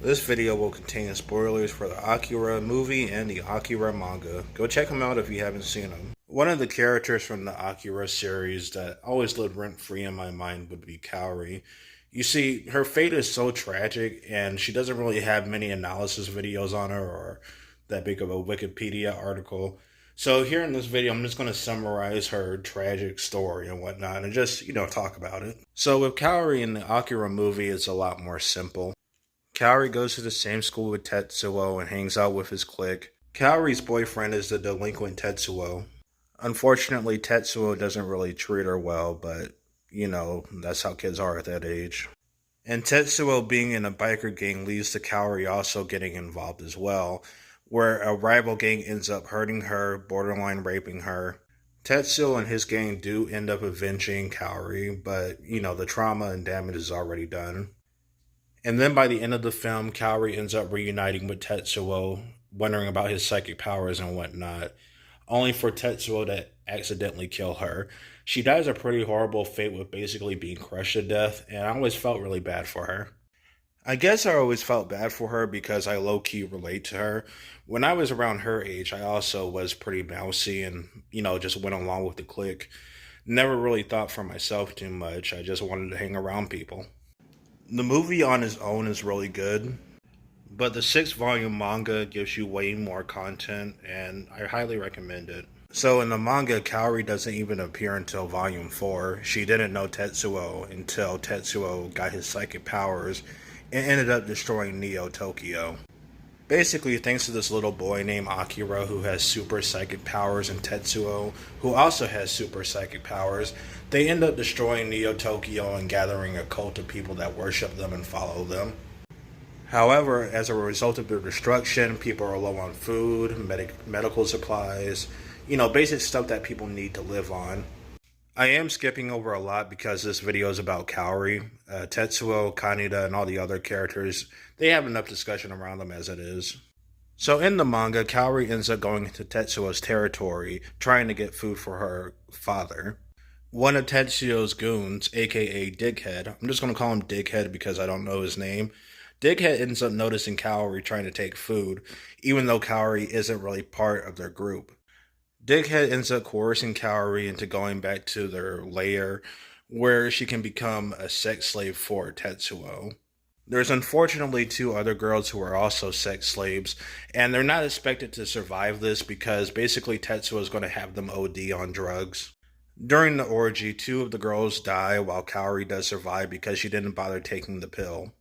This video will contain spoilers for the Akira movie and the Akira manga. Go check them out if you haven't seen them. One of the characters from the Akira series that always lived rent-free in my mind would be Kaori. You see, her fate is so tragic, and she doesn't really have many analysis videos on her or that big of a Wikipedia article. So here in this video, I'm just going to summarize her tragic story and whatnot and just, talk about it. So with Kaori in the Akira movie, it's a lot more simple. Kaori goes to the same school with Tetsuo and hangs out with his clique. Kaori's boyfriend is the delinquent Tetsuo. Unfortunately, Tetsuo doesn't really treat her well, but, that's how kids are at that age. And Tetsuo being in a biker gang leads to Kaori also getting involved as well, where a rival gang ends up hurting her, borderline raping her. Tetsuo and his gang do end up avenging Kaori, but, the trauma and damage is already done. And then by the end of the film, Kaori ends up reuniting with Tetsuo, wondering about his psychic powers and whatnot, only for Tetsuo to accidentally kill her. She dies a pretty horrible fate with basically being crushed to death, and I always felt really bad for her. I guess I always felt bad for her because I low-key relate to her. When I was around her age, I also was pretty mousy and, just went along with the clique. Never really thought for myself too much. I just wanted to hang around people. The movie on its own is really good, but the 6-volume manga gives you way more content, and I highly recommend it. So in the manga, Kaori doesn't even appear until volume 4. She didn't know Tetsuo until Tetsuo got his psychic powers and ended up destroying Neo Tokyo. Basically, thanks to this little boy named Akira who has super psychic powers and Tetsuo, who also has super psychic powers, they end up destroying Neo Tokyo and gathering a cult of people that worship them and follow them. However, as a result of their destruction, people are low on food, medical supplies, basic stuff that people need to live on. I am skipping over a lot because this video is about Kaori. Tetsuo, Kaneda, and all the other characters, they have enough discussion around them as it is. So in the manga, Kaori ends up going into Tetsuo's territory, trying to get food for her father. One of Tetsuo's goons, aka Dickhead, I'm just going to call him Dickhead because I don't know his name. Dickhead ends up noticing Kaori trying to take food, even though Kaori isn't really part of their group. Dickhead ends up coercing Kaori into going back to their lair, where she can become a sex slave for Tetsuo. There's unfortunately 2 other girls who are also sex slaves, and they're not expected to survive this because basically Tetsuo is going to have them OD on drugs. During the orgy, 2 of the girls die while Kaori does survive because she didn't bother taking the pill.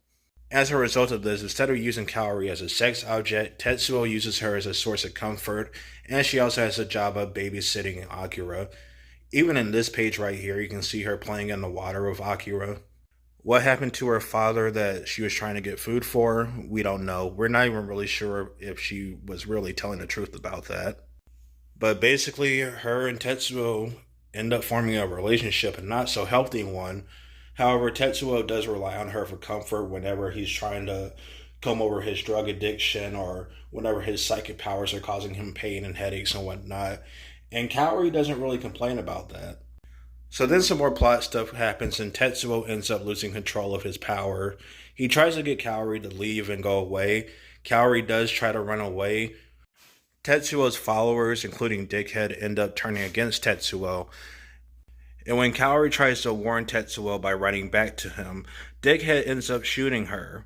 As a result of this, instead of using Kaori as a sex object, Tetsuo uses her as a source of comfort, and she also has a job of babysitting Akira. Even in this page right here, you can see her playing in the water with Akira. What happened to her father that she was trying to get food for? We don't know. We're not even really sure if she was really telling the truth about that. But basically, her and Tetsuo end up forming a relationship, a not so healthy one. However, Tetsuo does rely on her for comfort whenever he's trying to comb over his drug addiction or whenever his psychic powers are causing him pain and headaches and whatnot. And Kaori doesn't really complain about that. So then some more plot stuff happens and Tetsuo ends up losing control of his power. He tries to get Kaori to leave and go away. Kaori does try to run away. Tetsuo's followers, including Dickhead, end up turning against Tetsuo. And when Kaori tries to warn Tetsuo by running back to him, Dickhead ends up shooting her,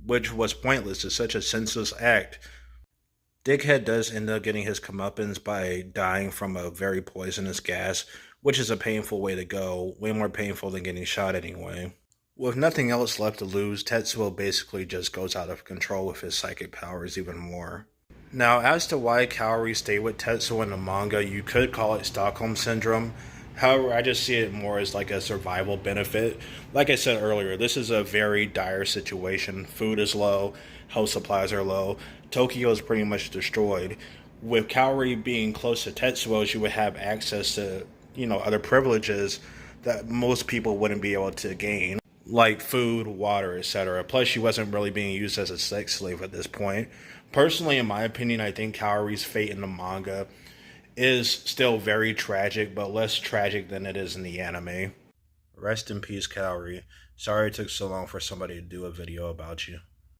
which was pointless. It's such a senseless act. Dickhead does end up getting his comeuppance by dying from a very poisonous gas, which is a painful way to go, way more painful than getting shot anyway. With nothing else left to lose, Tetsuo basically just goes out of control with his psychic powers even more. Now, as to why Kaori stayed with Tetsuo in the manga, you could call it Stockholm Syndrome. However, I just see it more as like a survival benefit. Like I said earlier, this is a very dire situation. Food is low, health supplies are low. Tokyo is pretty much destroyed. With Kaori being close to Tetsuo, she would have access to, other privileges that most people wouldn't be able to gain, like food, water, etc. Plus, she wasn't really being used as a sex slave at this point. Personally, in my opinion, I think Kaori's fate in the manga is still very tragic, but less tragic than it is in the anime. Rest in peace, Kaori. Sorry it took so long for somebody to do a video about you.